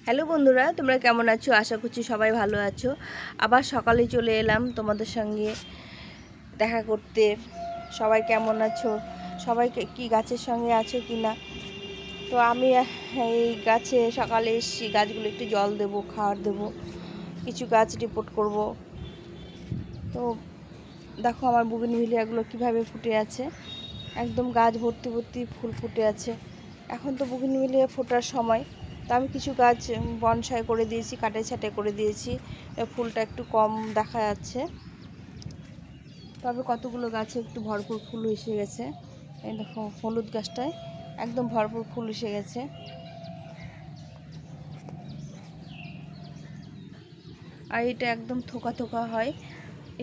Hello বন্ধুরা, তোমরা কেমন আছো? আশা করছি সবাই ভালো আছো। আবার সকালে চলে এলাম তোমাদের সঙ্গে দেখা করতে। সবাই কেমন আছো? সবাই কি গাছের সঙ্গে আছো কি না? তো আমি এই গাছে সকালে এসেছি, গাছগুলো একটু জল দেবো, খাবার দেবো, কিছু গাছ রিপোর্ট করব। তো দেখো আমার বুগেনভিলিয়াগুলো কীভাবে ফুটে আছে, একদম গাছ ভর্তি ভর্তি ফুল ফুটে আছে। এখন তো বুগেনভিলিয়া ফোটার সময়, তো আমি কিছু গাছ বনসাই করে দিয়েছি, কাটে ছাটে করে দিয়েছি, ফুলটা একটু কম দেখা যাচ্ছে। তবে কতগুলো গাছে একটু ভরপুর ফুল এসে গেছে। এই দেখো হলুদ গাছটায় একদম ভরপুর ফুল এসে গেছে। আর এটা একদম থোকা থোকা হয়,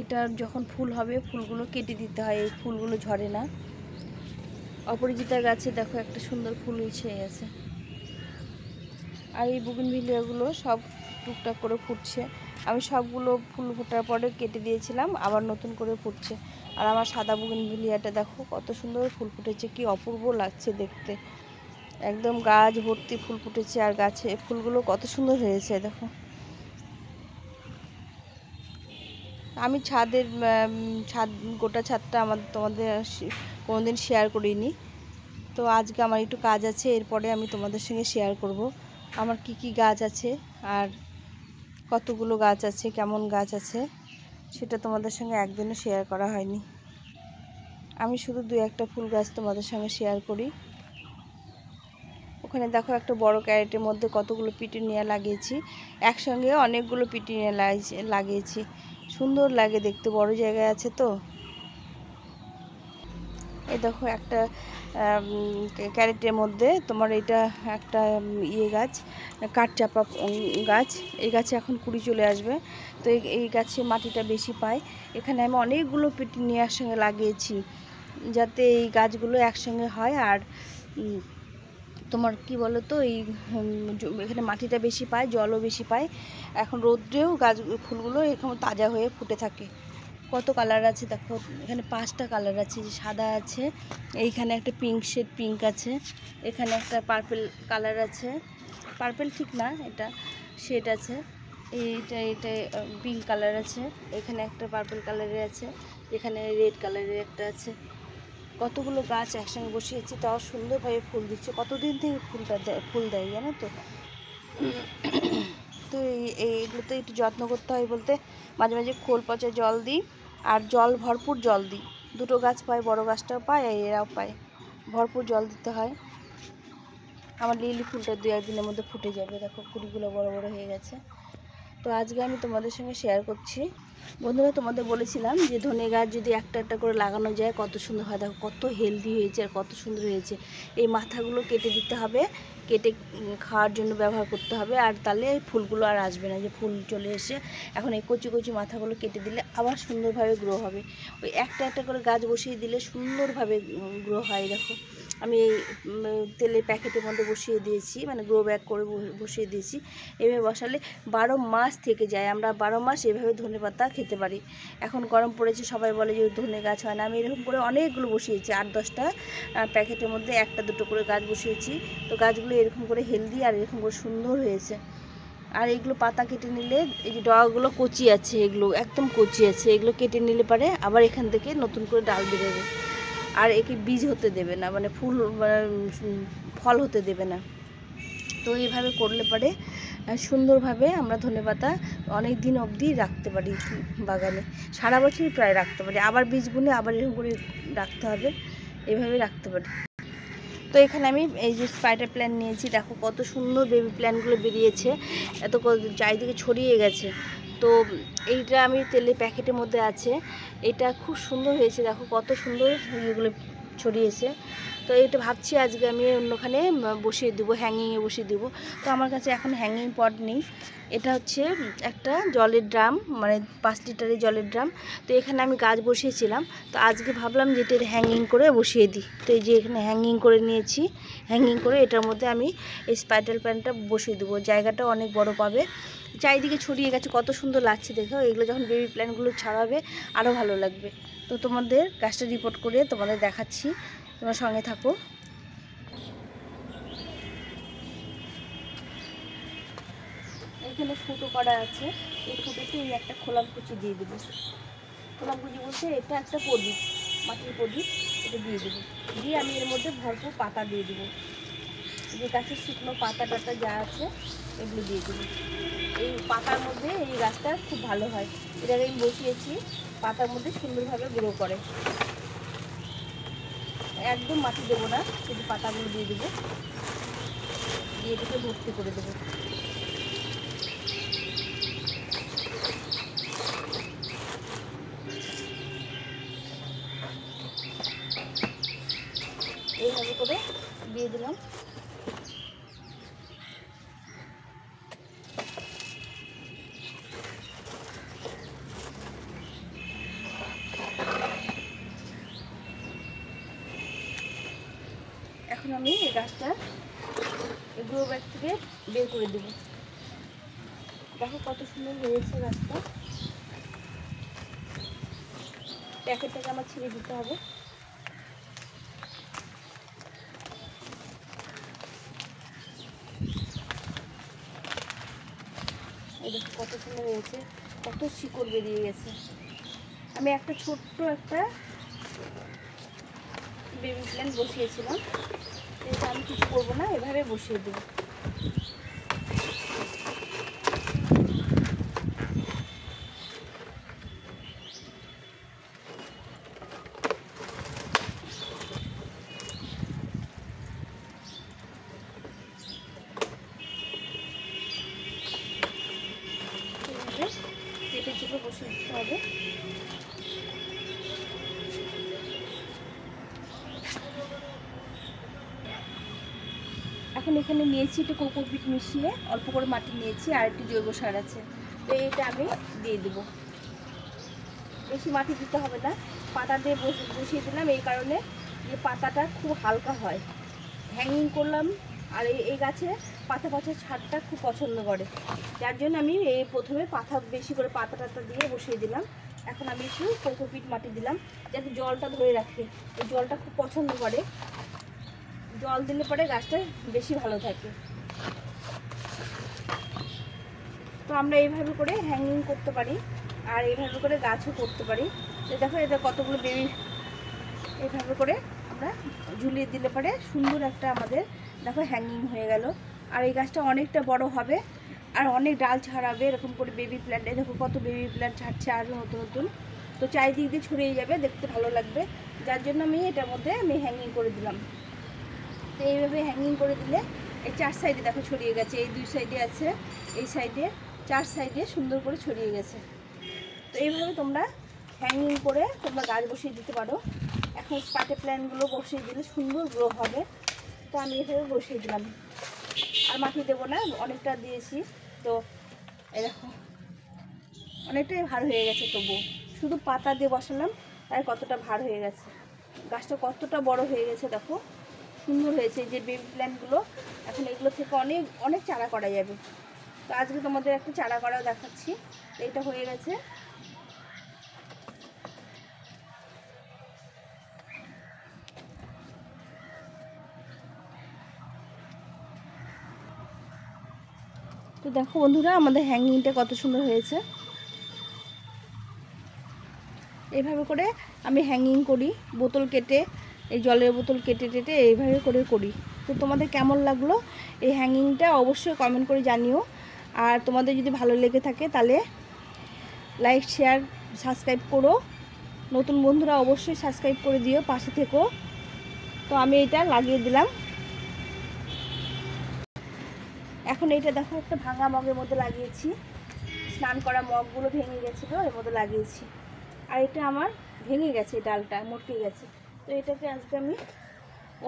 এটা যখন ফুল হবে ফুলগুলো কেটে দিতে হয়, এই ফুলগুলো ঝরে না। অপরাজিতা গাছে দেখো একটা সুন্দর ফুল এসে গেছে। আর এই বুগেনভিলিয়াগুলো সব টুকটাক করে ফুটছে। আমি সবগুলো ফুল ফোটার পরে কেটে দিয়েছিলাম, আবার নতুন করে ফুটছে। আর আমার সাদা বুগেনভিলিয়াটা দেখো কত সুন্দর ফুল ফুটেছে, কি অপূর্ব লাগছে দেখতে। একদম গাছ ভর্তি ফুল ফুটেছে, আর গাছে ফুলগুলো কত সুন্দর হয়েছে দেখো। আমি গোটা ছাদটা তোমাদের কোনোদিন শেয়ার করিনি। তো আজকে আমার একটু কাজ আছে, এরপরে আমি তোমাদের সঙ্গে শেয়ার করব আমার কি কি গাছ আছে আর কতগুলো গাছ আছে, কেমন গাছ আছে, সেটা তোমাদের সঙ্গে একদিনও শেয়ার করা হয়নি। আমি শুধু দু একটা ফুল গাছ তোমাদের সঙ্গে শেয়ার করি। ওখানে দেখো একটা বড় ক্যারেটের মধ্যে কতগুলো পিটুনিয়া লাগিয়েছি, একসঙ্গে অনেকগুলো পিটুনিয়া লাগিয়েছি। সুন্দর লাগে দেখতে, বড় জায়গায় আছে তো। এই দেখো একটা ক্যারেটের মধ্যে তোমার এটা একটা গাছ, কাঠচাপা গাছ। এই গাছে এখন কুড়ি চলে আসবে। তো এই গাছে মাটিটা বেশি পায়। এখানে আমি অনেকগুলো পিটুনিয়ার সঙ্গে লাগিয়েছি, যাতে এই গাছগুলো একসঙ্গে হয়। আর তোমার কি বলো তো, এই এখানে মাটিটা বেশি পায়, জলও বেশি পায়। এখন রোদ্রেও ফুলগুলো এরকম তাজা হয়ে ফুটে থাকে। কত কালার আছে দেখো, এখানে 5টা কালার আছে, যে সাদা আছে, এইখানে একটা পিঙ্ক আছে, এখানে একটা পার্পল কালার আছে, পার্পল ঠিক না, এটা শেড আছে, এটা পিঙ্ক কালার আছে, এখানে একটা পার্পল কালারের আছে, এখানে রেড কালারের একটা আছে। কতগুলো গাছ একসঙ্গে বসিয়েছি, তাও সুন্দরভাবে ফুল দিচ্ছে। কতদিন থেকে ফুল দেয় জানো তো। তো এইগুলোতে একটু যত্ন করতে হয় বলতে মাঝে মাঝে খোল পচা জল দিই, আর ভরপুর জল দিই। দুটো গাছ পায়, বড় গাছটাও পায় আর এরাও পায়, ভরপুর জল দিতে হয়। আমার লিলি ফুলটা 2-1 দিনের মধ্যে ফুটে যাবে, দেখো কুড়িগুলো বড় বড় হয়ে গেছে। তো আজকে আমি তোমাদের সঙ্গে শেয়ার করছি। বন্ধুরা, তোমাদের বলেছিলাম যে ধনে গাছ যদি একটা একটা করে লাগানো যায় কত সুন্দর হয়। দেখো কত হেলদি হয়েছে আর কত সুন্দর হয়েছে। এই মাথাগুলো কেটে দিতে হবে, কেটে খাওয়ার জন্য ব্যবহার করতে হবে, আর তাহলে ফুলগুলো আর আসবে না, যে ফুল চলে এসে। এখন এই কচি কচি মাথাগুলো কেটে দিলে আবার সুন্দরভাবে গ্রো হবে। ওই একটা একটা করে গাছ বসিয়ে দিলে সুন্দরভাবে গ্রো হয়। দেখো আমি এই তেলের প্যাকেটের মধ্যে বসিয়ে দিয়েছি, মানে গ্রো ব্যাগ করে বসিয়ে দিয়েছি। এভাবে বসালে 12 মাস থেকে যায়। আমরা 12 মাস এভাবে ধনেপাতা খেতে পারি। এখন গরম পড়েছে, সবাই বলে যে ধনে গাছ হয় না। আমি এরকম করে অনেকগুলো বসিয়েছি, 8-10টা প্যাকেটের মধ্যে 1-2 করে গাছ বসিয়েছি। তো গাছগুলো এরকম করে হেলদি আর এরকম করে সুন্দর হয়েছে। আর এগুলো পাতা কেটে নিলে, এই যে ডগাগুলো কচি আছে, এগুলো একদম কচি আছে, এগুলো কেটে নিলে পারে আবার এখান থেকে নতুন করে ডাল বেরোবে। আর একে বীজ হতে দেবে না, মানে ফল হতে দেবে না। তো এইভাবে করলে পরে সুন্দরভাবে আমরা ধনেপাতা অনেক দিন অবধি রাখতে পারি বাগানে, সারা বছরই প্রায় রাখতে পারি। আবার বীজ বুনে আবার এরকম করে রাখতে হবে, এভাবে রাখতে পারি। তো এখানে আমি এই যে স্পাইডার প্ল্যান্ট নিয়েছি, দেখো কত সুন্দর বেবি প্ল্যান্টগুলো বেরিয়েছে, এত চারিদিকে ছড়িয়ে গেছে। তো এইটা আমি তেলের প্যাকেটের মধ্যে আছে, এটা খুব সুন্দর হয়েছে, দেখো কত সুন্দর এগুলো ছড়িয়েছে। তো এটা ভাবছি আজকে আমি অন্যখানে বসিয়ে দেবো, হ্যাঙ্গিংয়ে বসিয়ে দেবো। তো আমার কাছে এখন হ্যাঙ্গিং পট নেই। এটা হচ্ছে একটা জলের ড্রাম, মানে 5 লিটারের জলের ড্রাম। তো এখানে আমি গাছ বসিয়েছিলাম, তো আজকে ভাবলাম যে এটা হ্যাঙ্গিং করে বসিয়ে দিই। তো এই যে এখানে হ্যাঙ্গিং করে নিয়েছি, হ্যাঙ্গিং করে এটার মধ্যে আমি এই স্পাইডার প্ল্যান্টটা বসিয়ে দেবো। জায়গাটা অনেক বড় পাবে, চারিদিকে ছড়িয়ে গেছে, কত সুন্দর লাগছে দেখো। এগুলো যখন বেবি প্ল্যান্টগুলো ছাড়াবে আরও ভালো লাগবে। তো তোমাদের গাছটা রিপোর্ট করে তোমাদের দেখাচ্ছি, তোমরা সঙ্গে থাকো। এখানে ফুটো করা আছে, এই ফুটোতে এই একটা খোলাম কুচি দিয়ে দেবো। খোলাম কুচি বলতে এটা একটা প্রদীপ, মাটির প্রদীপ, এটা দিয়ে দেবো। দিয়ে আমি এর মধ্যে ভরপুর পাতা দিয়ে দেবো, যে গাছের শুকনো পাতা টাতা যা আছে এগুলো দিয়ে দেবো। এই পাতার মধ্যে এই গাছটা খুব ভালো হয়, এটাকে আমি বসিয়েছি, পাতার মধ্যে সুন্দরভাবে গ্রো করে। একদম মাটি দেবো না, শুধু পাতাগুলো দিয়ে দেবো, দিয়ে এটাকে ভর্তি করে দেবো। এইভাবে করে দিয়ে দিলাম। এখন আমি এই গাছটা গ্রো ব্যাগ থেকে বের করে দেবো। দেখো কত সুন্দর হয়েছে গাছটা। প্যাকেটটাকে আমার ছেড়ে দিতে হবে। এই দেখো কত সুন্দর হয়েছে, কত শিকড় বেরিয়ে গেছে। আমি একটা ছোট্ট একটা বেবি প্ল্যান্ট বসিয়েছিলাম, এটা আমি কিছু করবো না, এভাবে বসিয়ে দেবো। চেপে চেপে বসিয়ে দিতে হবে। এখন এখানে নিয়েছি একটু কোকোপিট মিশিয়ে, অল্প করে মাটি নিয়েছি, আর একটু জৈব সার আছে, তো এটা আমি দিয়ে দেবো। বেশি মাটি দিতে হবে না, পাতা দিয়ে বসিয়ে দিলাম এই কারণে যে পাতাটা খুব হালকা হয়। হ্যাঙ্গিং করলাম, আর এই গাছে পাতা পাতা ছাদটা খুব পছন্দ করে, যার জন্য আমি এই প্রথমে পাতা বেশি করে পাতা টাতা দিয়ে বসিয়ে দিলাম। এখন আমি একটু কোকোপিট মাটি দিলাম যাতে জলটা ধরে রাখে, এই জলটা খুব পছন্দ করে, জল দিলে পরে গাছটা বেশি ভালো থাকে। তো আমরা এইভাবে করে হ্যাঙ্গিং করতে পারি, আর এইভাবে করে গাছও করতে পারি। তো দেখো এটা কতগুলো বেবি, এইভাবে করে আমরা ঝুলিয়ে দিলে পরে সুন্দর একটা আমাদের দেখো হ্যাঙ্গিং হয়ে গেল। আর এই গাছটা অনেকটা বড় হবে আর অনেক ডাল ছাড়াবে, এরকম করে বেবি প্ল্যান্ট, দেখো কত বেবি প্ল্যান্ট ছাড়ছে আর নতুন নতুন, তো চারিদিক দিয়ে ছড়িয়ে যাবে, দেখতে ভালো লাগবে, যার জন্য আমি এটার মধ্যে আমি হ্যাঙ্গিং করে দিলাম। তো এইভাবে হ্যাঙ্গিং করে দিলে এই চার সাইডে দেখো ছড়িয়ে গেছে, এই দুই সাইডে আছে, এই সাইডে, চার সাইডে সুন্দর করে ছড়িয়ে গেছে। তো এইভাবে তোমরা হ্যাঙ্গিং করে তোমরা গাছ বসিয়ে দিতে পারো। এখন স্পার্টে প্ল্যান্টগুলো বসিয়ে দিলে সুন্দর গ্রো হবে, তো আমি এভাবে বসিয়ে দিলাম। আর মাটি দেবো না, অনেকটা দিয়েছি, তো এরকম অনেকটাই ভার হয়ে গেছে, তবু শুধু পাতা দিয়ে বসালাম তাই কতটা ভার হয়ে গেছে। গাছটা কতটা বড় হয়ে গেছে দেখো, সুন্দর হয়েছে। এই যে বেবি প্ল্যান্টগুলো, এখন এগুলো থেকে অনেক অনেক চারা করা যাবে। তো আজকে তোমাদের একটা চারা করা দেখাচ্ছি। এইটা হয়ে গেছে, তো দেখো বন্ধুরা আমাদের হ্যাঙ্গিংটা কত সুন্দর হয়েছে। এইভাবে করে আমি হ্যাঙ্গিং করি, বোতল কেটে, এই জলের বোতল কেটে টেটে এইভাবে করে করি। তো তোমাদের কেমন লাগলো এই হ্যাঙ্গিংটা অবশ্যই কমেন্ট করে জানিও। আর তোমাদের যদি ভালো লেগে থাকে তাহলে লাইক শেয়ার সাবস্ক্রাইব করো, নতুন বন্ধুরা অবশ্যই সাবস্ক্রাইব করে দিও, পাশে থেকো। তো আমি এটা লাগিয়ে দিলাম। এখন এইটা দেখো একটা ভাঙা মগের মধ্যে লাগিয়েছি, স্নান করা মগগুলো ভেঙে গেছিলো, এর মধ্যে লাগিয়েছি। আর এটা আমার ভেঙে গেছে, ডালটা মটকে গেছে, তো এটাকে আজকে আমি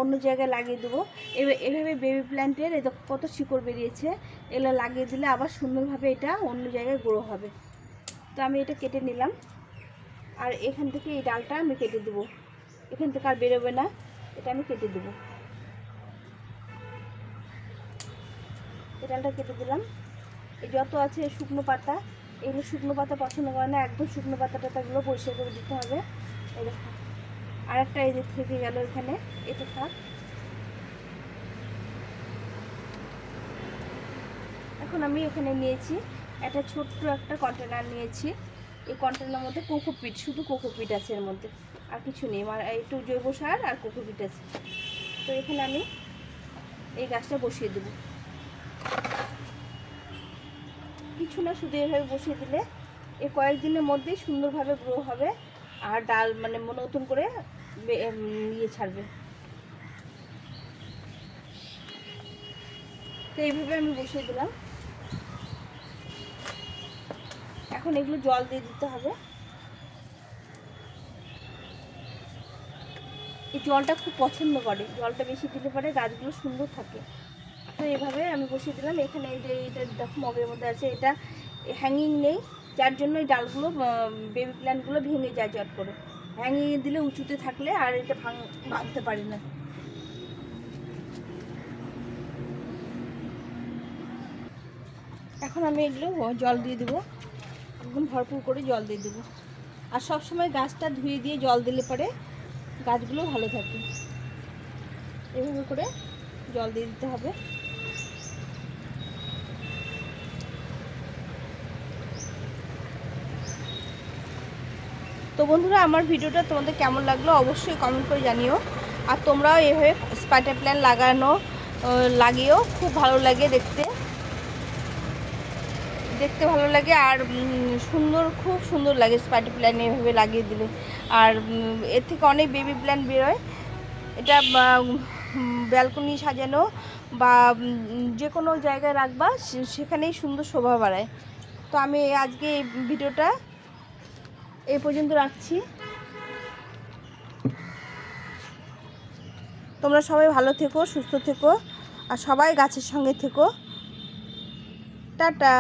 অন্য জায়গায় লাগিয়ে দেবো। এভাবে বেবি প্ল্যান্টের এই দেখো কত শিকড় বেরিয়েছে, এগুলো লাগিয়ে দিলে আবার সুন্দরভাবে এটা অন্য জায়গায় গ্রো হবে। তো আমি এটা কেটে নিলাম, আর এখান থেকে এই ডালটা আমি কেটে দেবো, এখান থেকে আর বেরোবে না, এটা আমি কেটে দেবো। এই ডালটা কেটে দিলাম। এই যত আছে শুকনো পাতা, এগুলো শুকনো পাতা পছন্দ করে না, একদম শুকনো পাতা টাতাগুলো পরিষ্কার করে দিতে হবে। এই দেখো আরেকটা এই দিক থেকে গেল, এখানে এটা থাক। এখন আমি এখানে নিয়েছি একটা ছোট্ট একটা কন্টেনার নিয়েছি। এই কন্টেনারের মধ্যে কোকোপিট, শুধু কোকোপিট আছে এর মধ্যে, আর কিছু নেই। মানে একটু জৈব সার আর কোকোপিট আছে। তো এখানে আমি এই গাছটা বসিয়ে দেব। কিছু না, শুধু এভাবে বসিয়ে দিলে এই কয়েকদিনের মধ্যেই সুন্দরভাবে গ্রো হবে আর ডাল মানে নতুন করে ইয়ে ছাড়বে। তো এইভাবে আমি বসিয়ে দিলাম। এখন এগুলো জল দিয়ে দিতে হবে। এই জলটা খুব পছন্দ করে, জলটা বেশি দিলে পরে গাছগুলো সুন্দর থাকে। তো এইভাবে আমি বসিয়ে দিলাম। এখানে এই যে এইটা দেখো মগের মধ্যে আছে, এটা হ্যাঙ্গিং নেই, যার জন্য এই ডালগুলো বেবি প্ল্যান্টগুলো ভেঙে যায় চট করে। হ্যাঙ্গিং দিলে উঁচুতে থাকলে আর এটা ভাঙতে পারি না। এখন আমি এগুলো জল দিয়ে দেবো, একদম ভরপুর করে জল দিয়ে দেবো। আর সব সময় গাছটা ধুয়ে দিয়ে জল দিলে পরে গাছগুলো ভালো থাকে। এভাবে করে জল দিয়ে দিতে হবে। তো বন্ধুরা, আমার ভিডিওটা তোমাদের কেমন লাগলো অবশ্যই কমেন্ট করে জানিও। আর তোমরাও এভাবে স্পাইডার প্ল্যান্ট লাগিয়েও, খুব ভালো লাগে দেখতে ভালো লাগে। আর খুব সুন্দর লাগে স্পাইডার প্ল্যান্ট এভাবে লাগিয়ে দিলে। আর এর থেকে অনেক বেবি প্ল্যান্ট বেরোয়। এটা ব্যালকনি সাজানো বা যে কোনো জায়গায় রাখবা, সেখানেই সুন্দর শোভা বাড়ায়। তো আমি আজকে এই ভিডিওটা এই পর্যন্ত রাখছি। তোমরা সবাই ভালো থেকো, সুস্থ থেকো, আর সবাই গাছের সঙ্গে থেকো। টাটা।